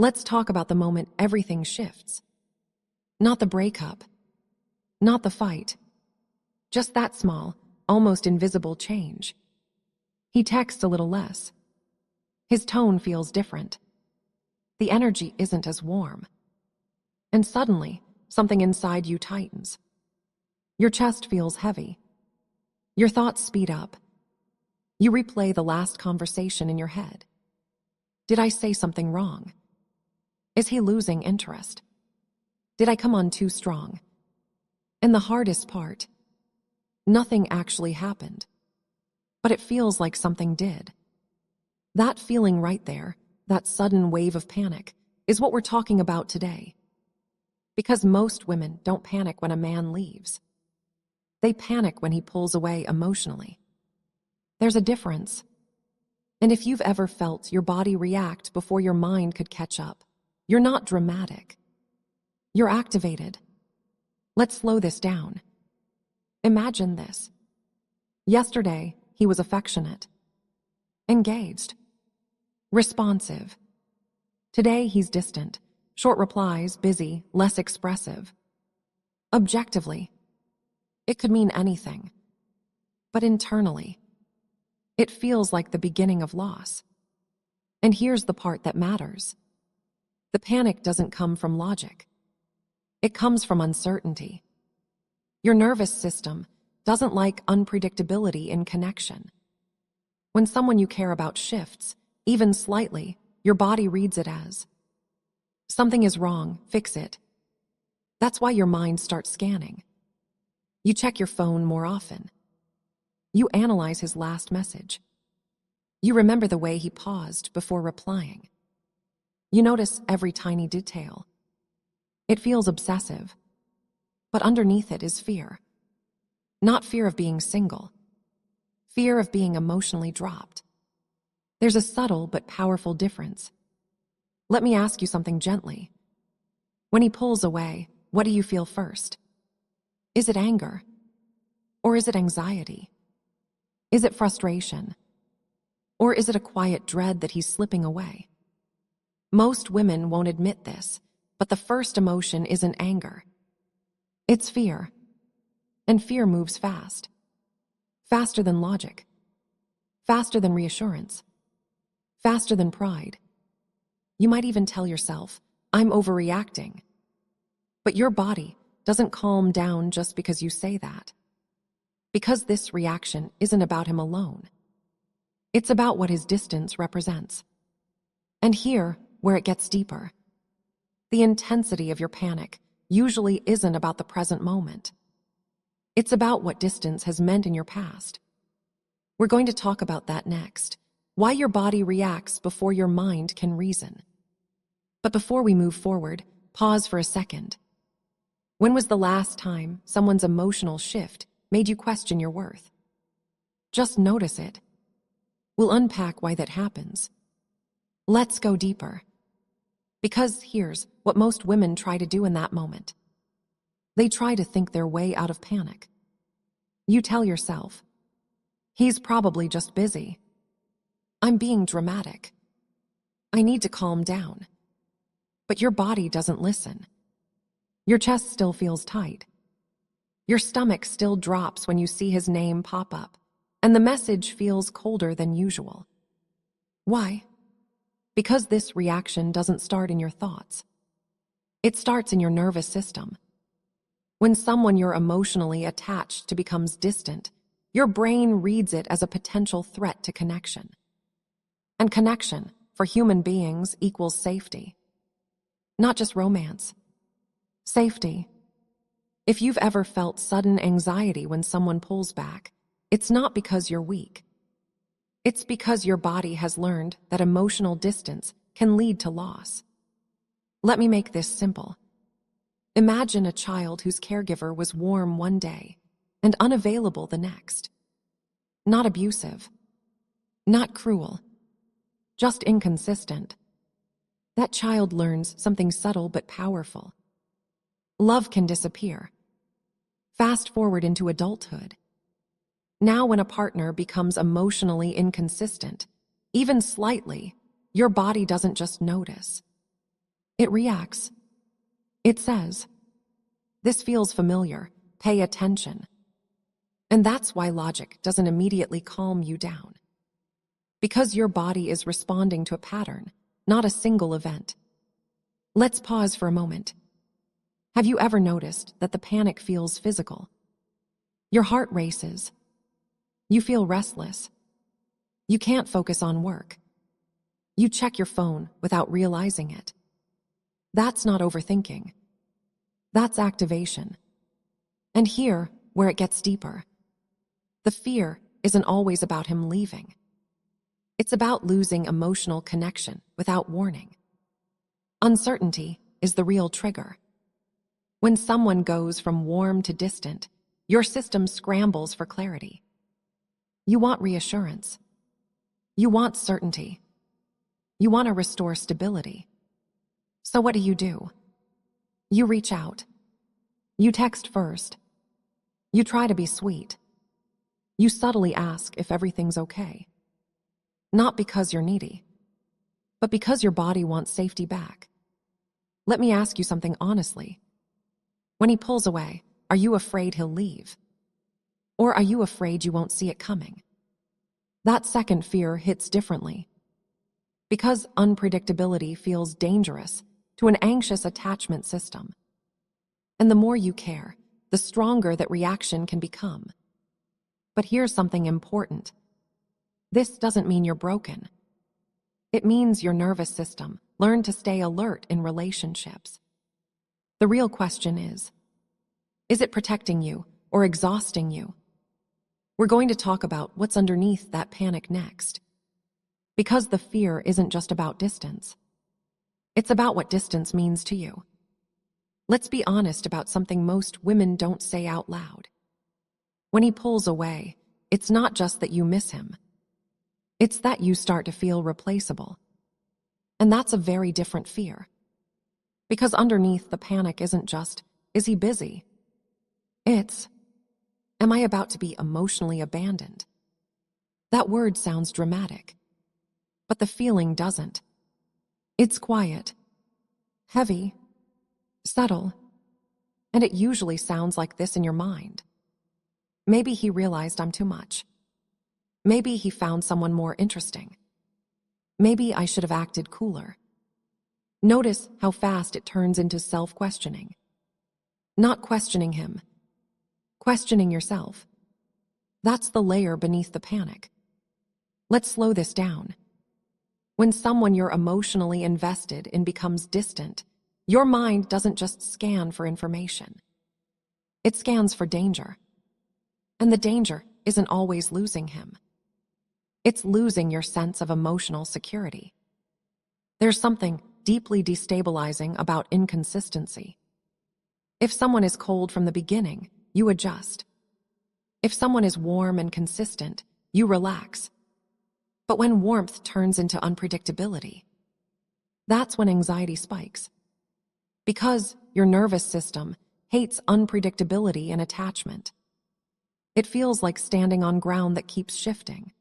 Let's talk about the moment everything shifts. Not the breakup, not the fight, just that small, almost invisible change. He texts a little less. His tone feels different. The energy isn't as warm. And suddenly, something inside you tightens. Your chest feels heavy. Your thoughts speed up. You replay the last conversation in your head. Did I say something wrong? Is he losing interest? Did I come on too strong? And the hardest part, nothing actually happened. But it feels like something did. That feeling right there, that sudden wave of panic, is what we're talking about today. Because most women don't panic when a man leaves. They panic when he pulls away emotionally. There's a difference. And if you've ever felt your body react before your mind could catch up, you're not dramatic. You're activated. Let's slow this down. Imagine this. Yesterday, he was affectionate, engaged, responsive. Today, he's distant, short replies, busy, less expressive. Objectively, it could mean anything. But internally, it feels like the beginning of loss. And here's the part that matters. The panic doesn't come from logic. It comes from uncertainty. Your nervous system doesn't like unpredictability in connection. When someone you care about shifts, even slightly, your body reads it as, something is wrong, fix it. That's why your mind starts scanning. You check your phone more often. You analyze his last message. You remember the way he paused before replying. You notice every tiny detail. It feels obsessive, but underneath it is fear. Not fear of being single. Fear of being emotionally dropped. There's a subtle but powerful difference. Let me ask you something gently. When he pulls away, what do you feel first? Is it anger? Or is it anxiety? Is it frustration? Or is it a quiet dread that he's slipping away? Most women won't admit this, but the first emotion isn't anger. It's fear. And fear moves fast. Faster than logic. Faster than reassurance. Faster than pride. You might even tell yourself, I'm overreacting. But your body doesn't calm down just because you say that. Because this reaction isn't about him alone. It's about what his distance represents. And here, where it gets deeper, the intensity of your panic usually isn't about the present moment. It's about what distance has meant in your past. We're going to talk about that next, why your body reacts before your mind can reason. But before we move forward, pause for a second. When was the last time someone's emotional shift made you question your worth? Just notice it. We'll unpack why that happens. Let's go deeper. Because here's what most women try to do in that moment. They try to think their way out of panic. You tell yourself, he's probably just busy. I'm being dramatic. I need to calm down. But your body doesn't listen. Your chest still feels tight. Your stomach still drops when you see his name pop up, and the message feels colder than usual. Why? Because this reaction doesn't start in your thoughts. It starts in your nervous system. When someone you're emotionally attached to becomes distant, your brain reads it as a potential threat to connection. And connection, for human beings, equals safety. Not just romance. Safety. If you've ever felt sudden anxiety when someone pulls back, it's not because you're weak. It's because your body has learned that emotional distance can lead to loss. Let me make this simple. Imagine a child whose caregiver was warm one day and unavailable the next. Not abusive. Not cruel. Just inconsistent. That child learns something subtle but powerful. Love can disappear. Fast forward into adulthood. Now when a partner becomes emotionally inconsistent, even slightly, your body doesn't just notice. It reacts. It says, "This feels familiar. Pay attention." And that's why logic doesn't immediately calm you down. Because your body is responding to a pattern, not a single event. Let's pause for a moment. Have you ever noticed that the panic feels physical? Your heart races. You feel restless. You can't focus on work. You check your phone without realizing it. That's not overthinking. That's activation. And here, where it gets deeper, the fear isn't always about him leaving. It's about losing emotional connection without warning. Uncertainty is the real trigger. When someone goes from warm to distant, your system scrambles for clarity. You want reassurance. You want certainty. You want to restore stability. So what do? You reach out. You text first. You try to be sweet. You subtly ask if everything's okay. Not because you're needy, but because your body wants safety back. Let me ask you something honestly. When he pulls away, are you afraid he'll leave? Or are you afraid you won't see it coming? That second fear hits differently. Because unpredictability feels dangerous to an anxious attachment system. And the more you care, the stronger that reaction can become. But here's something important. This doesn't mean you're broken. It means your nervous system learned to stay alert in relationships. The real question is it protecting you or exhausting you? We're going to talk about what's underneath that panic next. Because the fear isn't just about distance. It's about what distance means to you. Let's be honest about something most women don't say out loud. When he pulls away, it's not just that you miss him. It's that you start to feel replaceable. And that's a very different fear. Because underneath the panic isn't just, is he busy? It's, am I about to be emotionally abandoned? That word sounds dramatic, but the feeling doesn't. It's quiet, heavy, subtle, and it usually sounds like this in your mind. Maybe he realized I'm too much. Maybe he found someone more interesting. Maybe I should have acted cooler. Notice how fast it turns into self-questioning. Not questioning him. Questioning yourself. That's the layer beneath the panic. Let's slow this down. When someone you're emotionally invested in becomes distant, your mind doesn't just scan for information. It scans for danger. And the danger isn't always losing him. It's losing your sense of emotional security. There's something deeply destabilizing about inconsistency. If someone is cold from the beginning, you adjust. If someone is warm and consistent, you relax. But when warmth turns into unpredictability, that's when anxiety spikes. Because your nervous system hates unpredictability and attachment. It feels like standing on ground that keeps shifting.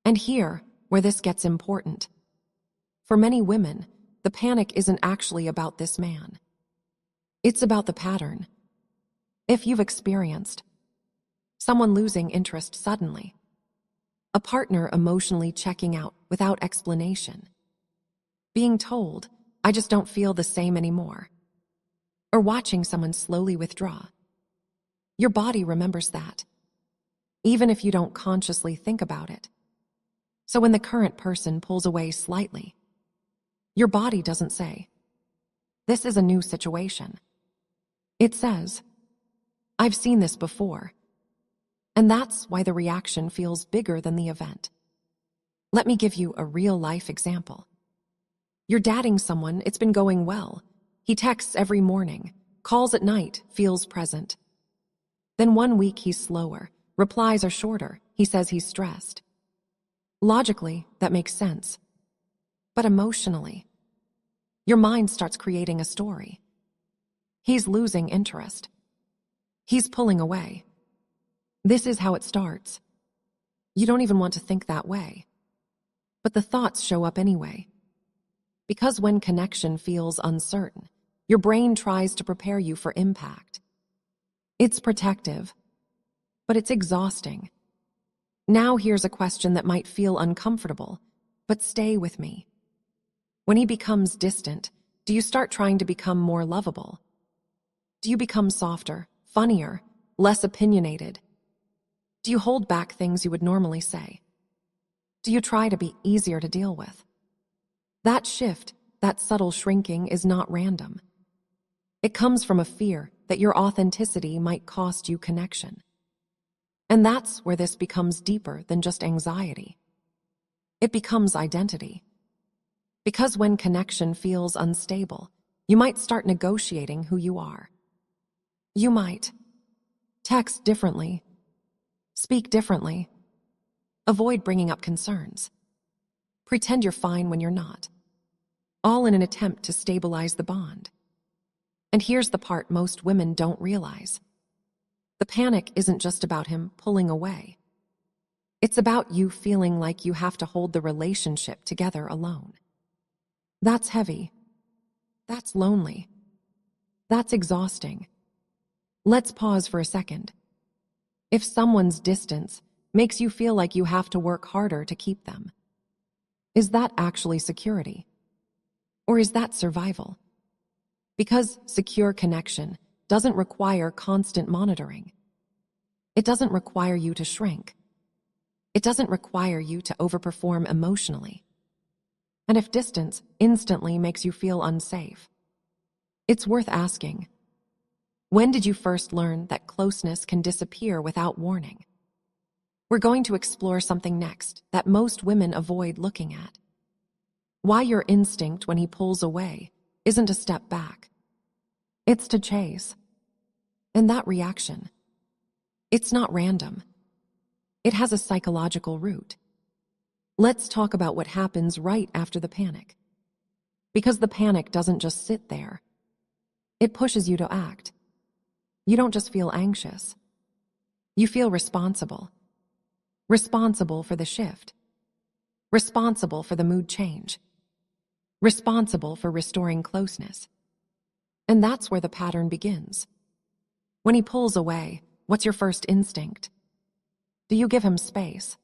And here, where this gets important. For many women, the panic isn't actually about this man. It's about the pattern. If you've experienced someone losing interest suddenly, a partner emotionally checking out without explanation, being told, "I just don't feel the same anymore," or watching someone slowly withdraw, your body remembers that, even if you don't consciously think about it. So when the current person pulls away slightly, your body doesn't say, "This is a new situation." It says, "I've seen this before." And that's why the reaction feels bigger than the event. Let me give you a real-life example. You're dating someone, it's been going well. He texts every morning, calls at night, feels present. Then one week he's slower, replies are shorter, he says he's stressed. Logically, that makes sense. But emotionally, your mind starts creating a story. He's losing interest. He's pulling away. This is how it starts. You don't even want to think that way. But the thoughts show up anyway. Because when connection feels uncertain, your brain tries to prepare you for impact. It's protective, but it's exhausting. Now here's a question that might feel uncomfortable, but stay with me. When he becomes distant, do you start trying to become more lovable? Do you become softer, funnier, less opinionated? Do you hold back things you would normally say? Do you try to be easier to deal with? That shift, that subtle shrinking, is not random. It comes from a fear that your authenticity might cost you connection. And that's where this becomes deeper than just anxiety. It becomes identity. Because when connection feels unstable, you might start negotiating who you are. You might text differently, speak differently, avoid bringing up concerns, pretend you're fine when you're not, all in an attempt to stabilize the bond. And here's the part most women don't realize. The panic isn't just about him pulling away. It's about you feeling like you have to hold the relationship together alone. That's heavy. That's lonely. That's exhausting. Let's pause for a second. If someone's distance makes you feel like you have to work harder to keep them, is that actually security? Or is that survival? Because secure connection doesn't require constant monitoring. It doesn't require you to shrink. It doesn't require you to overperform emotionally. And if distance instantly makes you feel unsafe, it's worth asking, when did you first learn that closeness can disappear without warning? We're going to explore something next that most women avoid looking at. Why your instinct when he pulls away isn't a step back. It's to chase. And that reaction, it's not random. It has a psychological root. Let's talk about what happens right after the panic. Because the panic doesn't just sit there. It pushes you to act. You don't just feel anxious. You feel responsible. Responsible for the shift. Responsible for the mood change. Responsible for restoring closeness. And that's where the pattern begins. When he pulls away, what's your first instinct? Do you give him space?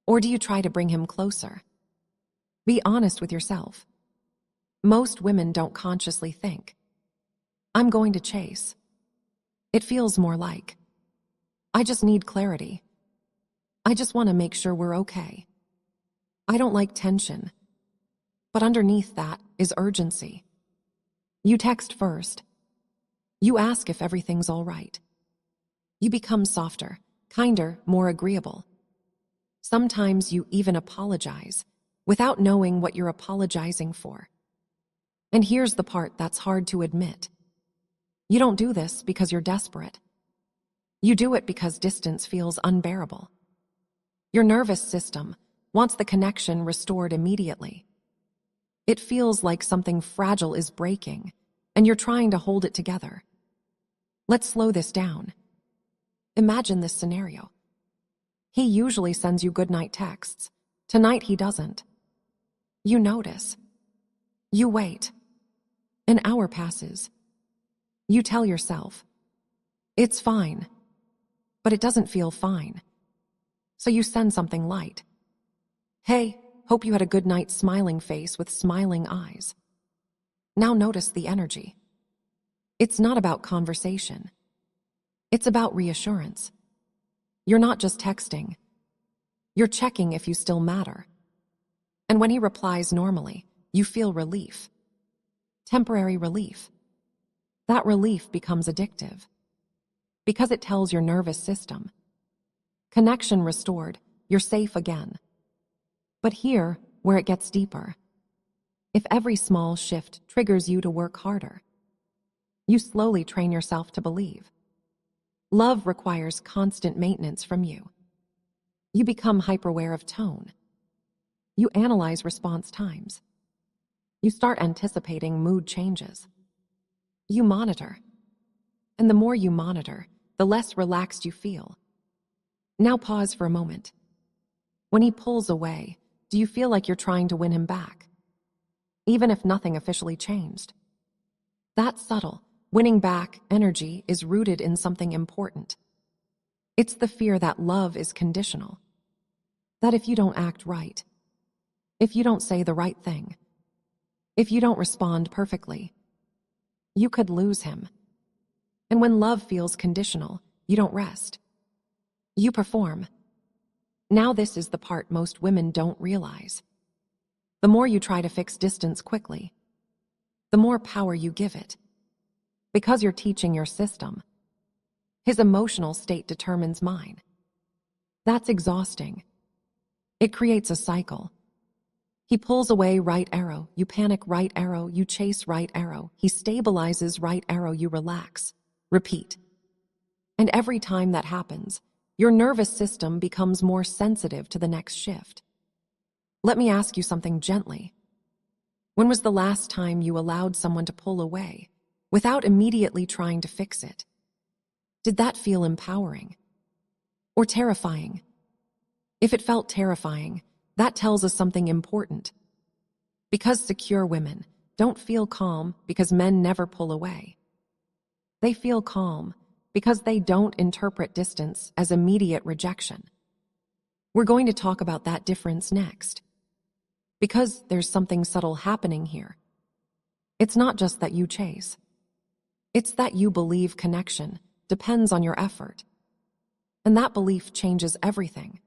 Or do you try to bring him closer? Be honest with yourself. Most women don't consciously think, I'm going to chase. It feels more like, I just need clarity. I just want to make sure we're okay. I don't like tension. But underneath that is urgency. You text first. You ask if everything's all right. You become softer, kinder, more agreeable. Sometimes you even apologize without knowing what you're apologizing for. And here's the part that's hard to admit. You don't do this because you're desperate. You do it because distance feels unbearable. Your nervous system wants the connection restored immediately. It feels like something fragile is breaking, and you're trying to hold it together. Let's slow this down. Imagine this scenario. He usually sends you goodnight texts. Tonight he doesn't. You notice. You wait. An hour passes. You tell yourself, it's fine, but it doesn't feel fine. So you send something light. Hey, hope you had a good night, smiling face with smiling eyes. Now notice the energy. It's not about conversation. It's about reassurance. You're not just texting. You're checking if you still matter. And when he replies normally, you feel relief. Temporary relief. That relief becomes addictive. Because it tells your nervous system, connection restored, you're safe again. But here, where it gets deeper, if every small shift triggers you to work harder, you slowly train yourself to believe. Love requires constant maintenance from you. You become hyper-aware of tone. You analyze response times. You start anticipating mood changes. You monitor. And the more you monitor, the less relaxed you feel. Now pause for a moment. When he pulls away, do you feel like you're trying to win him back? even if nothing officially changed. That subtle, winning back energy is rooted in something important. It's the fear that love is conditional. That if you don't act right, if you don't say the right thing, if you don't respond perfectly, you could lose him. And when love feels conditional, you don't rest. You perform. Now this is the part most women don't realize. The more you try to fix distance quickly, the more power you give it. Because you're teaching your system. His emotional state determines mine. That's exhausting. It creates a cycle. He pulls away, right arrow. You panic, right arrow. You chase, right arrow. He stabilizes, right arrow. You relax. Repeat. And every time that happens, your nervous system becomes more sensitive to the next shift. Let me ask you something gently. When was the last time you allowed someone to pull away without immediately trying to fix it? Did that feel empowering or terrifying? If it felt terrifying, that tells us something important. Because secure women don't feel calm because men never pull away. They feel calm because they don't interpret distance as immediate rejection. We're going to talk about that difference next. Because there's something subtle happening here. It's not just that you chase. It's that you believe connection depends on your effort. And that belief changes everything.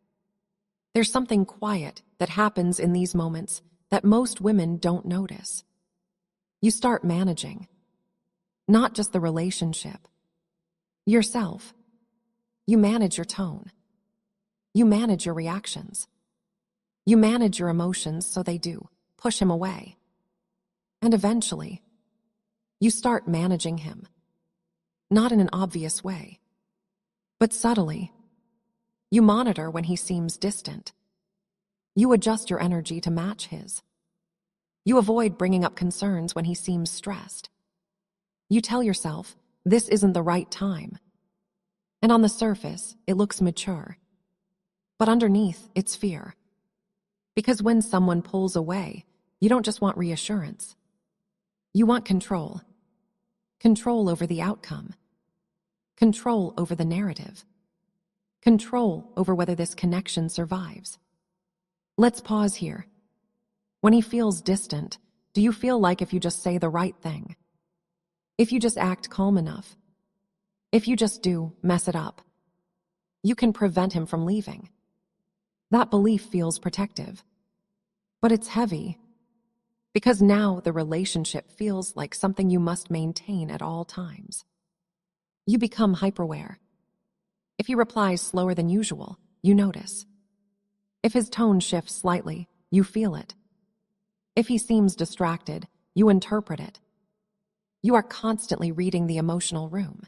There's something quiet that happens in these moments that most women don't notice. You start managing. Not just the relationship. Yourself. You manage your tone. You manage your reactions. You manage your emotions so they do push him away. And eventually, you start managing him. Not in an obvious way, but subtly. You monitor when he seems distant. You adjust your energy to match his. You avoid bringing up concerns when he seems stressed. You tell yourself, this isn't the right time. And on the surface, it looks mature. But underneath, it's fear. Because when someone pulls away, you don't just want reassurance. You want control. Control over the outcome. Control over the narrative. Control over whether this connection survives. Let's pause here. When he feels distant, do you feel like if you just say the right thing? If you just act calm enough? If you just do mess it up? You can prevent him from leaving. That belief feels protective. But it's heavy. Because now the relationship feels like something you must maintain at all times. You become hyperaware. If he replies slower than usual, you notice. If his tone shifts slightly, you feel it. If he seems distracted, you interpret it. You are constantly reading the emotional room.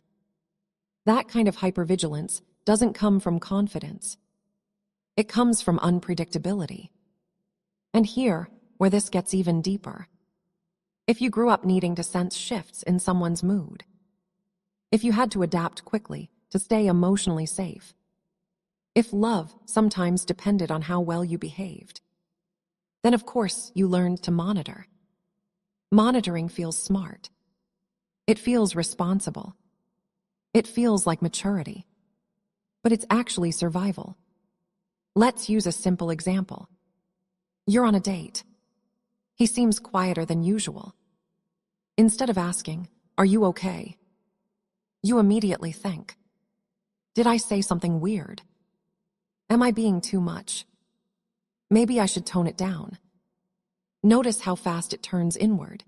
That kind of hypervigilance doesn't come from confidence. It comes from unpredictability. And here, where this gets even deeper. If you grew up needing to sense shifts in someone's mood. If you had to adapt quickly to stay emotionally safe. If love sometimes depended on how well you behaved. Then of course you learned to monitor. Monitoring feels smart. It feels responsible. It feels like maturity. But it's actually survival. Let's use a simple example. You're on a date. He seems quieter than usual. Instead of asking, "Are you okay?" you immediately think, "Did I say something weird? Am I being too much? Maybe I should tone it down." Notice how fast it turns inward.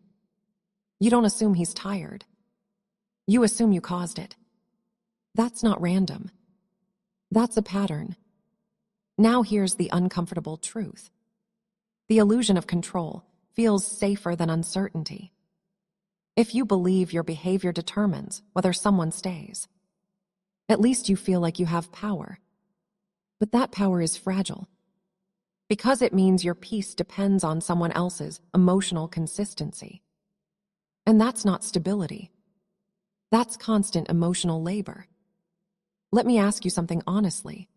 You don't assume he's tired. You assume you caused it. That's not random. That's a pattern. Now here's the uncomfortable truth. The illusion of control feels safer than uncertainty. If you believe your behavior determines whether someone stays, at least you feel like you have power. But that power is fragile. Because it means your peace depends on someone else's emotional consistency. And that's not stability. That's constant emotional labor. Let me ask you something honestly.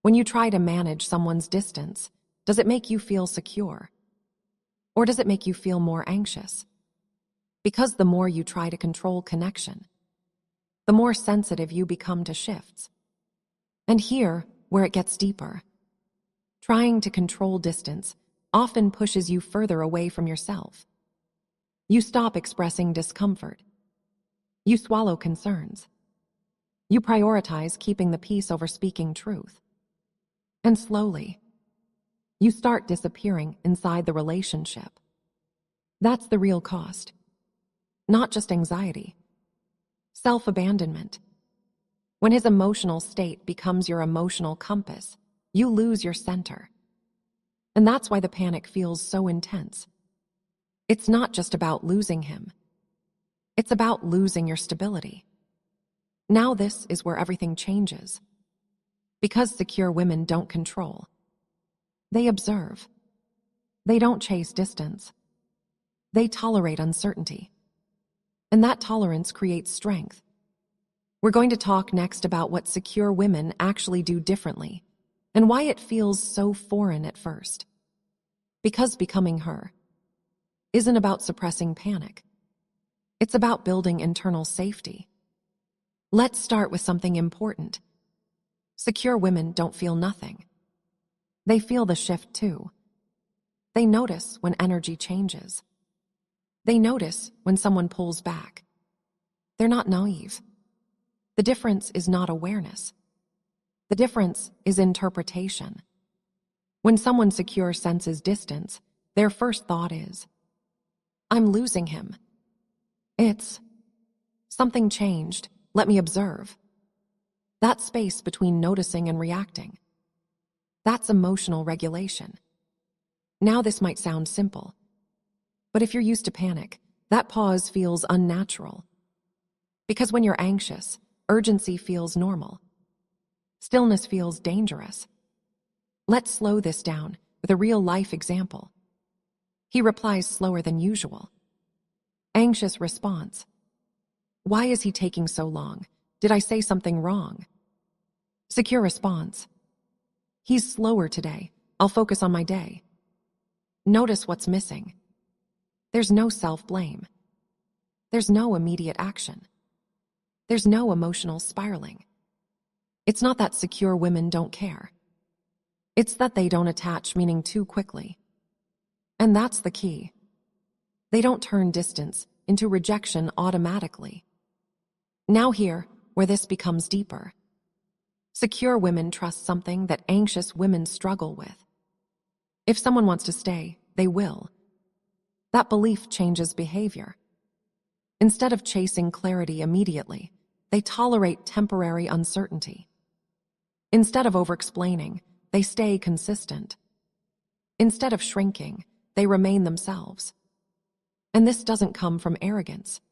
When you try to manage someone's distance, does it make you feel secure? Or does it make you feel more anxious? Because the more you try to control connection, the more sensitive you become to shifts. And here, where it gets deeper, trying to control distance often pushes you further away from yourself. You stop expressing discomfort. You swallow concerns. You prioritize keeping the peace over speaking truth. And slowly, you start disappearing inside the relationship. That's the real cost. Not just anxiety. Self-abandonment. When his emotional state becomes your emotional compass, you lose your center. And that's why the panic feels so intense. It's not just about losing him. It's about losing your stability. Now this is where everything changes. Because secure women don't control. They observe. They don't chase distance. They tolerate uncertainty. And that tolerance creates strength. We're going to talk next about what secure women actually do differently and why it feels so foreign at first. Because becoming her isn't about suppressing panic. It's about building internal safety. Let's start with something important. Secure women don't feel nothing. They feel the shift too. They notice when energy changes. They notice when someone pulls back. They're not naive. The difference is not awareness. The difference is interpretation. When someone secure senses distance, their first thought is, I'm losing him. It's, something changed, let me observe. That space between noticing and reacting. That's emotional regulation. Now this might sound simple, but if you're used to panic, that pause feels unnatural. Because when you're anxious, urgency feels normal. Stillness feels dangerous. Let's slow this down with a real-life example. He replies slower than usual. Anxious response. Why is he taking so long? Did I say something wrong? Secure response. He's slower today. I'll focus on my day. Notice what's missing. There's no self-blame. There's no immediate action. There's no emotional spiraling. It's not that secure women don't care. It's that they don't attach meaning too quickly. And that's the key. They don't turn distance into rejection automatically. Now here, where this becomes deeper. Secure women trust something that anxious women struggle with. If someone wants to stay, they will. That belief changes behavior. Instead of chasing clarity immediately, they tolerate temporary uncertainty. Instead of over-explaining, they stay consistent. Instead of shrinking, they remain themselves. And this doesn't come from arrogance.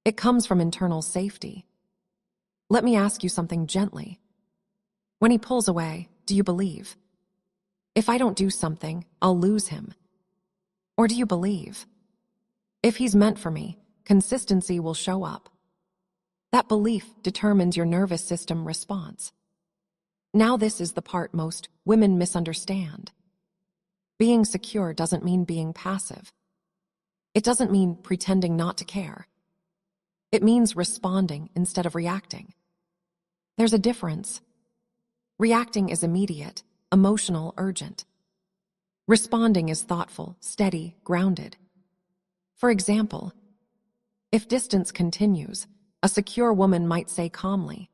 It comes from internal safety. Let me ask you something gently. When he pulls away, do you believe? If I don't do something, I'll lose him. Or do you believe? If he's meant for me, consistency will show up. That belief determines your nervous system response. Now this is the part most women misunderstand. Being secure doesn't mean being passive. It doesn't mean pretending not to care. It means responding instead of reacting. There's a difference. Reacting is immediate, emotional, urgent. Responding is thoughtful, steady, grounded. For example, if distance continues, a secure woman might say calmly,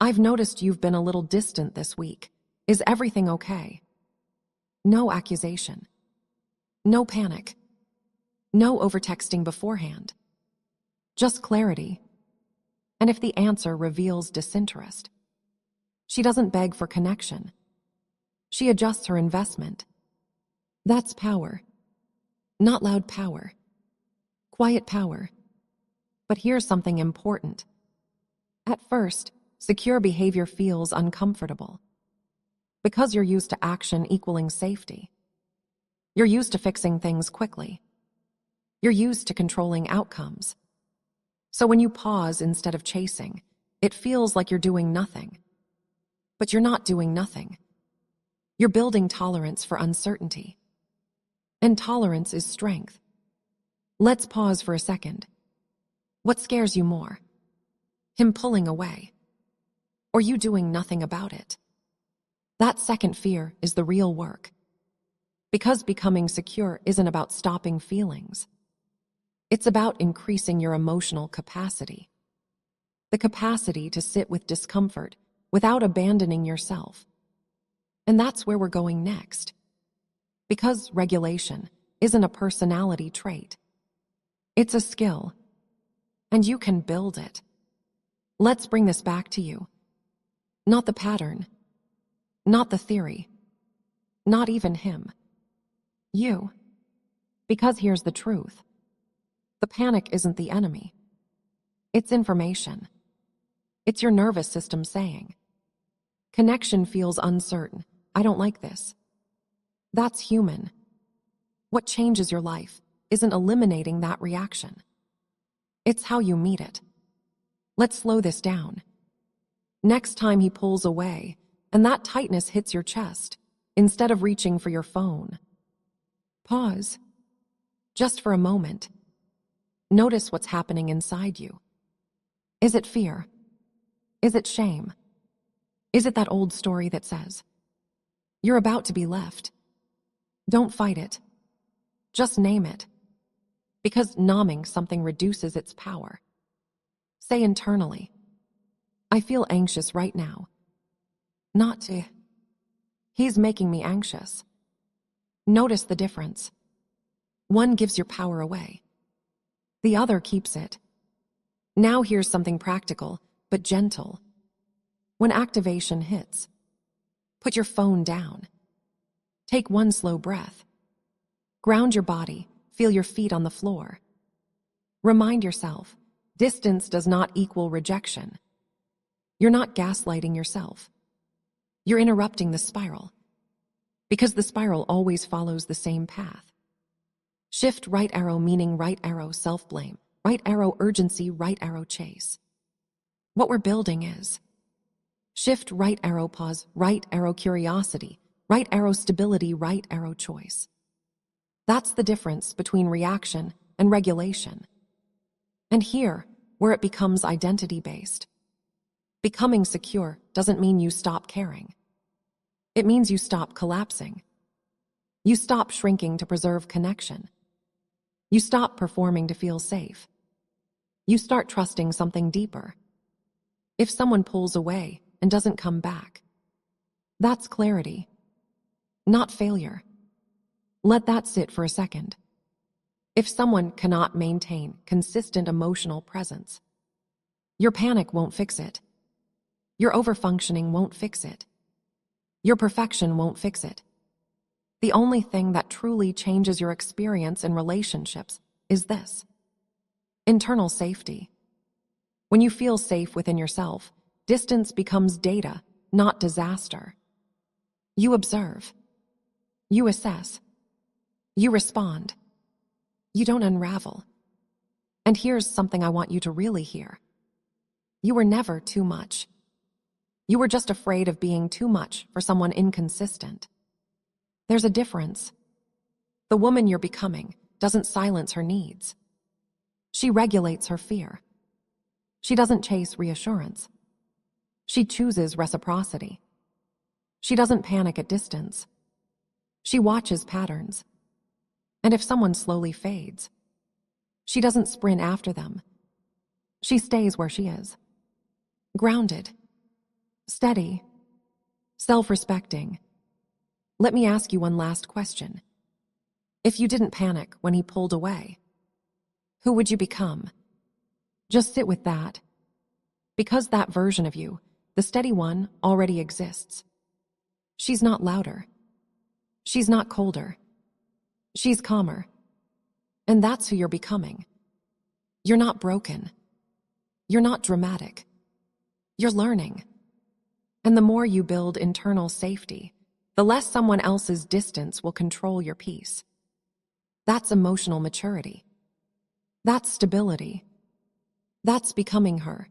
I've noticed you've been a little distant this week. Is everything okay? No accusation. No panic. No overtexting beforehand. Just clarity. And if the answer reveals disinterest, she doesn't beg for connection. She adjusts her investment. That's power. Not loud power. Quiet power. But here's something important. At first, secure behavior feels uncomfortable. Because you're used to action equaling safety. You're used to fixing things quickly. You're used to controlling outcomes. So when you pause instead of chasing, it feels like you're doing nothing. But you're not doing nothing. You're building tolerance for uncertainty. And tolerance is strength. Let's pause for a second. What scares you more? Him pulling away, or you doing nothing about it? That second fear is the real work. Because becoming secure isn't about stopping feelings. It's about increasing your emotional capacity. The capacity to sit with discomfort without abandoning yourself. And that's where we're going next. Because regulation isn't a personality trait. It's a skill. And you can build it. Let's bring this back to you. Not the pattern. Not the theory. Not even him. You. Because here's the truth. The panic isn't the enemy. It's information. It's your nervous system saying, connection feels uncertain. I don't like this. That's human. What changes your life isn't eliminating that reaction. It's how you meet it. Let's slow this down. Next time he pulls away and that tightness hits your chest, instead of reaching for your phone, pause. Just for a moment. Notice what's happening inside you. Is it fear? Is it shame? Is it that old story that says, you're about to be left? Don't fight it. Just name it. Because numbing something reduces its power. Say internally, I feel anxious right now. Not, he's making me anxious. Notice the difference. One gives your power away. The other keeps it. Now here's something practical, but gentle. When activation hits, put your phone down. Take one slow breath. Ground your body, feel your feet on the floor. Remind yourself, distance does not equal rejection. You're not gaslighting yourself. You're interrupting the spiral. Because the spiral always follows the same path. Shift right arrow meaning right arrow self-blame, right arrow urgency, right arrow chase. What we're building is shift right arrow pause, right arrow curiosity, right arrow stability, right arrow choice. That's the difference between reaction and regulation. And here, where it becomes identity-based. Becoming secure doesn't mean you stop caring. It means you stop collapsing. You stop shrinking to preserve connection. You stop performing to feel safe. You start trusting something deeper. If someone pulls away and doesn't come back, that's clarity, not failure. Let that sit for a second. If someone cannot maintain consistent emotional presence, your panic won't fix it. Your overfunctioning won't fix it. Your perfection won't fix it. The only thing that truly changes your experience in relationships is this: internal safety. When you feel safe within yourself, distance becomes data, not disaster. You observe. You assess. You respond. You don't unravel. And here's something I want you to really hear. You were never too much. You were just afraid of being too much for someone inconsistent. There's a difference. The woman you're becoming doesn't silence her needs. She regulates her fear. She doesn't chase reassurance. She chooses reciprocity. She doesn't panic at distance. She watches patterns. And if someone slowly fades, she doesn't sprint after them. She stays where she is. Grounded. Steady. Self-respecting. Let me ask you one last question. If you didn't panic when he pulled away, who would you become? Just sit with that. Because that version of you, the steady one, already exists. She's not louder. She's not colder. She's calmer. And that's who you're becoming. You're not broken. You're not dramatic. You're learning. And the more you build internal safety, the less someone else's distance will control your peace. That's emotional maturity. That's stability. That's becoming her.